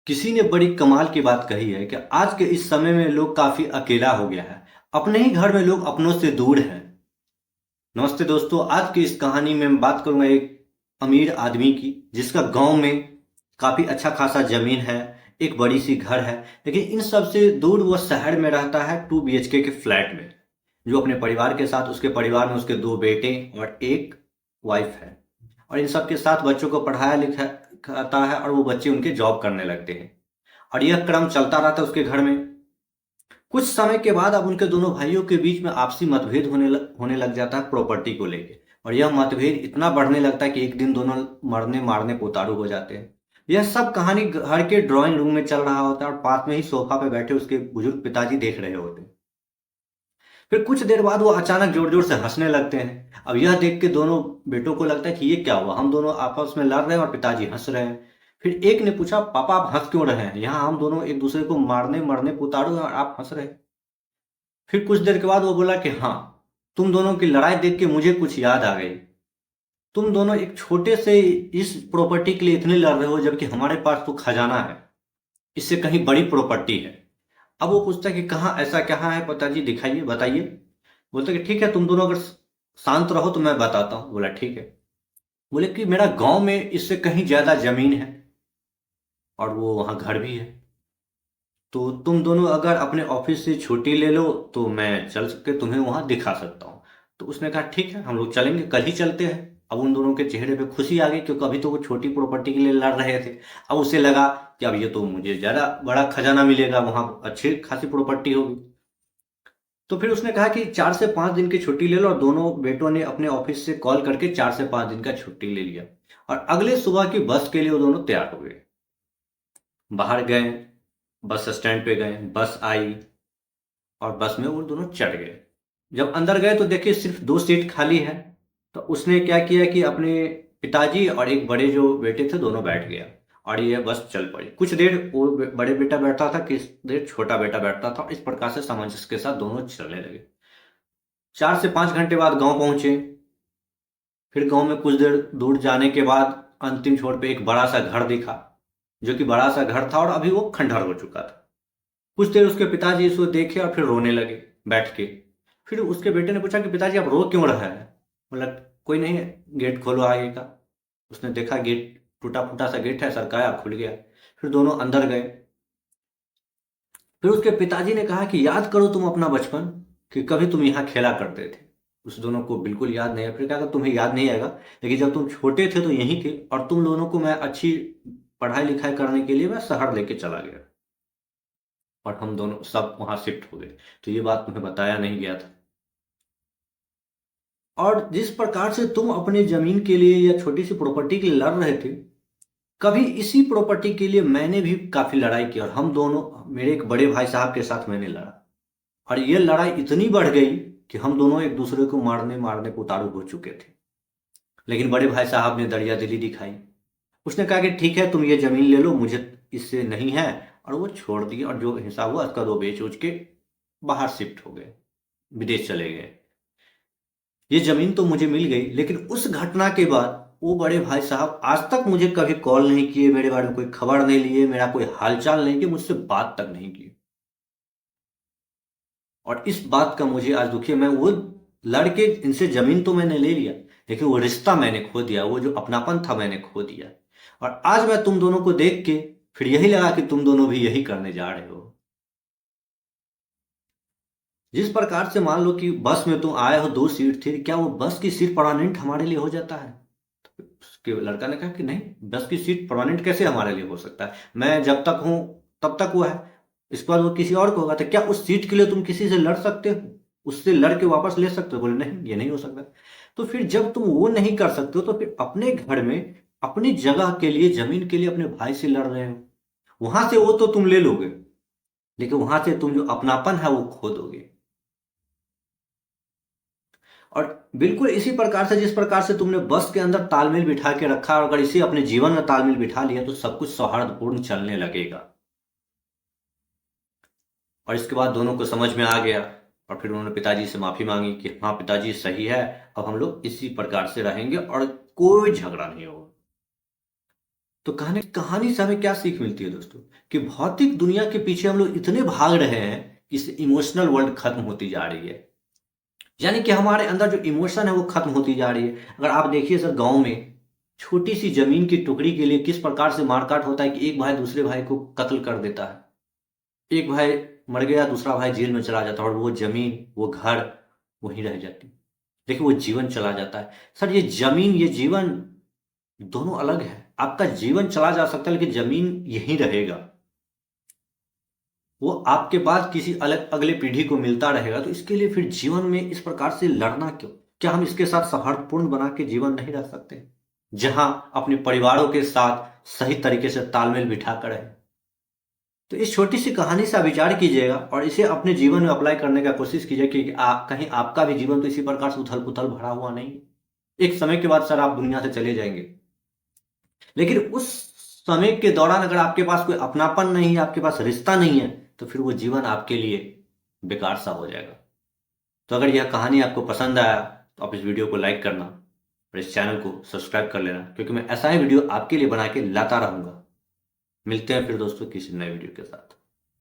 किसी ने बड़ी कमाल की बात कही है कि आज के इस समय में लोग काफी अकेला हो गया है। अपने ही घर में लोग अपनों से दूर हैं। नमस्ते दोस्तों, आज की इस कहानी में मैं बात करूंगा एक अमीर आदमी की, जिसका गांव में काफी अच्छा खासा जमीन है, एक बड़ी सी घर है। लेकिन इन सब से दूर वो शहर में रहता है 2 BHK के फ्लैट में, जो अपने परिवार के साथ, उसके परिवार में उसके 2 बेटे और एक वाइफ है। और इन सब के साथ बच्चों को पढ़ाया लिखाता है और वो बच्चे उनके जॉब करने लगते हैं। और यह क्रम चलता रहता है उसके घर में। कुछ समय के बाद अब उनके दोनों भाइयों के बीच में आपसी मतभेद होने लग जाता है प्रॉपर्टी को लेके। और यह मतभेद इतना बढ़ने लगता है कि एक दिन दोनों मरने मारने को उतारू हो जाते हैं। यह सब कहानी घर के ड्राइंग रूम में चल रहा होता है और पास में ही सोफा पे बैठे उसके बुजुर्ग पिताजी देख रहे होते हैं। फिर कुछ देर बाद वो अचानक जोर जोर से हंसने लगते हैं। अब यह देख के दोनों बेटों को लगता है कि ये क्या हुआ, हम दोनों आपस में लड़ रहे हैं और पिताजी हंस रहे हैं। फिर एक ने पूछा, पापा आप हंस क्यों रहे हैं? यहाँ हम दोनों एक दूसरे को मारने मरने को उतारू हैं और आप हंस रहे हैं। फिर कुछ देर के बाद वो बोला कि हाँ, तुम दोनों की लड़ाई देख के मुझे कुछ याद आ गई। तुम दोनों एक छोटे से इस प्रॉपर्टी के लिए इतने लड़ रहे हो, जबकि हमारे पास तो खजाना है, इससे कहीं बड़ी प्रॉपर्टी है। अब वो पूछता है कि कहाँ, ऐसा क्या है पिताजी, दिखाइए बताइए। बोलते कि ठीक है, तुम दोनों अगर शांत रहो तो मैं बताता हूँ। बोला ठीक है। बोले कि मेरा गांव में इससे कहीं ज्यादा जमीन है और वो वहां घर भी है। तो तुम दोनों अगर अपने ऑफिस से छुट्टी ले लो तो मैं चल के तुम्हें वहां दिखा सकता हूँ। तो उसने कहा ठीक है, हम लोग चलेंगे, कल ही चलते हैं। अब उन दोनों के चेहरे पे खुशी आ गई, क्योंकि अभी तो वो छोटी प्रॉपर्टी के लिए लड़ रहे थे। अब उसे लगा कि अब ये तो मुझे ज्यादा बड़ा खजाना मिलेगा, वहां अच्छी खासी प्रॉपर्टी होगी। तो फिर उसने कहा कि 4 से 5 दिन की छुट्टी ले लो, और दोनों बेटों ने अपने ऑफिस से कॉल करके 4 से 5 दिन का छुट्टी ले लिया। और अगले सुबह की बस के लिए वो दोनों तैयार हो गए। बाहर गए, बस स्टैंड पे गए, बस आई और बस में वो दोनों चढ़ गए। जब अंदर गए तो देखे सिर्फ 2 सीट खाली है। तो उसने क्या किया कि अपने पिताजी और एक बड़े जो बेटे थे दोनों बैठ गया। और ये बस चल पड़ी। कुछ देर वो बड़े बेटा बैठा था, किस देर छोटा बेटा बैठता था। इस प्रकार से सामंजस्य के साथ दोनों चलने लगे। 4 से 5 घंटे बाद गांव पहुंचे। फिर गांव में कुछ देर दूर जाने के बाद अंतिम छोर पे एक बड़ा सा घर दिखा, जो कि बड़ा सा घर था और अभी वो खंडहर हो चुका था। कुछ देर उसके पिताजी इसको देखे और फिर रोने लगे बैठ के। फिर उसके बेटे ने पूछा कि पिताजी आप रो क्यों रहा है? बोला कोई नहीं, गेट खोलो आगे का। उसने देखा गेट टूटा फूटा सा गेट है, सरकाया, खुल गया। फिर दोनों अंदर गए। फिर उसके पिताजी ने कहा कि याद करो तुम अपना बचपन, कि कभी तुम यहाँ खेला करते थे। उस दोनों को बिल्कुल याद नहीं है। फिर कहा कि तुम्हें याद नहीं आएगा, लेकिन जब तुम छोटे थे तो यहीं थे, और तुम दोनों को मैं अच्छी पढ़ाई लिखाई करने के लिए मैं शहर लेके चला गया और हम दोनों सब वहां शिफ्ट हो गए। तो ये बात तुम्हें बताया नहीं गया था। और जिस प्रकार से तुम अपनी जमीन के लिए या छोटी सी प्रॉपर्टी के लिए लड़ रहे थे, कभी इसी प्रॉपर्टी के लिए मैंने भी काफी लड़ाई की, और हम दोनों, मेरे एक बड़े भाई साहब के साथ मैंने लड़ा। और ये लड़ाई इतनी बढ़ गई कि हम दोनों एक दूसरे को मारने मारने को उतारू हो चुके थे। लेकिन बड़े भाई साहब ने दरिया दिली दिखाई। उसने कहा कि ठीक है, तुम ये जमीन ले लो, मुझे इससे नहीं है। और वो छोड़ दिया, और जो हिसाब हुआ उसका वो बेच उच के बाहर शिफ्ट हो गए, विदेश चले गए। ये जमीन तो मुझे मिल गई, लेकिन उस घटना के बाद वो बड़े भाई साहब आज तक मुझे कभी कॉल नहीं किए, मेरे बारे में कोई खबर नहीं लिए, मेरा कोई हालचाल नहीं किए, मुझसे बात तक नहीं की। और इस बात का मुझे आज दुखी है। मैं वो लड़के, इनसे जमीन तो मैंने ले लिया, लेकिन वो रिश्ता मैंने खो दिया, वो जो अपनापन था मैंने खो दिया। और आज मैं तुम दोनों को देख के फिर यही लगा कि तुम दोनों भी यही करने जा रहे हो। जिस प्रकार से मान लो कि बस में तुम आए हो, 2 सीट थी, क्या वो बस की सीट परमानेंट हमारे लिए हो जाता है? उसके लड़का ने कहा कि नहीं, बस की सीट परमानेंट कैसे हमारे लिए हो सकता है? मैं जब तक हूं तब तक वो है, इसके बाद वो किसी और को होगा। तो क्या उस सीट के लिए तुम किसी से लड़ सकते हो, उससे लड़ के वापस ले सकते हो? बोले नहीं, ये नहीं हो सकता। तो फिर जब तुम वो नहीं कर सकते हो, तो फिर अपने घर में अपनी जगह के लिए, जमीन के लिए अपने भाई से लड़ रहे हो। वहां से वो तो तुम ले लोगे, लेकिन वहां से तुम जो अपनापन है वो खो दोगे। और बिल्कुल इसी प्रकार से, जिस प्रकार से तुमने बस के अंदर तालमेल बिठा के रखा, और अगर इसे अपने जीवन में तालमेल बिठा लिया तो सब कुछ सौहार्दपूर्ण चलने लगेगा। और इसके बाद दोनों को समझ में आ गया, और फिर उन्होंने पिताजी से माफी मांगी कि हाँ पिताजी सही है, अब हम लोग इसी प्रकार से रहेंगे और कोई झगड़ा नहीं होगा। तो कहानी से हमें क्या सीख मिलती है दोस्तों? कि भौतिक दुनिया के पीछे हम लोग इतने भाग रहे हैं कि इससे इमोशनल वर्ल्ड खत्म होती जा रही है। यानी कि हमारे अंदर जो इमोशन है वो खत्म होती जा रही है। अगर आप देखिए सर, गांव में छोटी सी जमीन की टुकड़ी के लिए किस प्रकार से मारकाट होता है कि एक भाई दूसरे भाई को कत्ल कर देता है। एक भाई मर गया, दूसरा भाई जेल में चला जाता है और वो जमीन, वो घर वहीं रह जाती। देखिए, वो जीवन चला जाता है। सर, ये जमीन, ये जीवन दोनों अलग है। आपका जीवन चला जा सकता है लेकिन जमीन यहीं रहेगा। वो आपके बाद किसी अलग अगले पीढ़ी को मिलता रहेगा। तो इसके लिए फिर जीवन में इस प्रकार से लड़ना क्यों? क्या हम इसके साथ सौहार्दपूर्ण बना के जीवन नहीं रह सकते, जहां अपने परिवारों के साथ सही तरीके से तालमेल बिठा कर रहे? तो इस छोटी सी कहानी से आप विचार कीजिएगा और इसे अपने जीवन में अप्लाई करने का कोशिश कीजिए कि कहीं आपका भी जीवन तो इसी प्रकार से उथल पुथल भरा हुआ नहीं है। एक समय के बाद सर आप दुनिया से चले जाएंगे, लेकिन उस समय के दौरान अगर आपके पास कोई अपनापन नहीं है, आपके पास रिश्ता नहीं है, तो फिर वो जीवन आपके लिए बेकार सा हो जाएगा। तो अगर यह कहानी आपको पसंद आया तो आप इस वीडियो को लाइक करना और इस चैनल को सब्सक्राइब कर लेना, क्योंकि मैं ऐसा ही वीडियो आपके लिए बना के लाता रहूंगा। मिलते हैं फिर दोस्तों किसी नए वीडियो के साथ।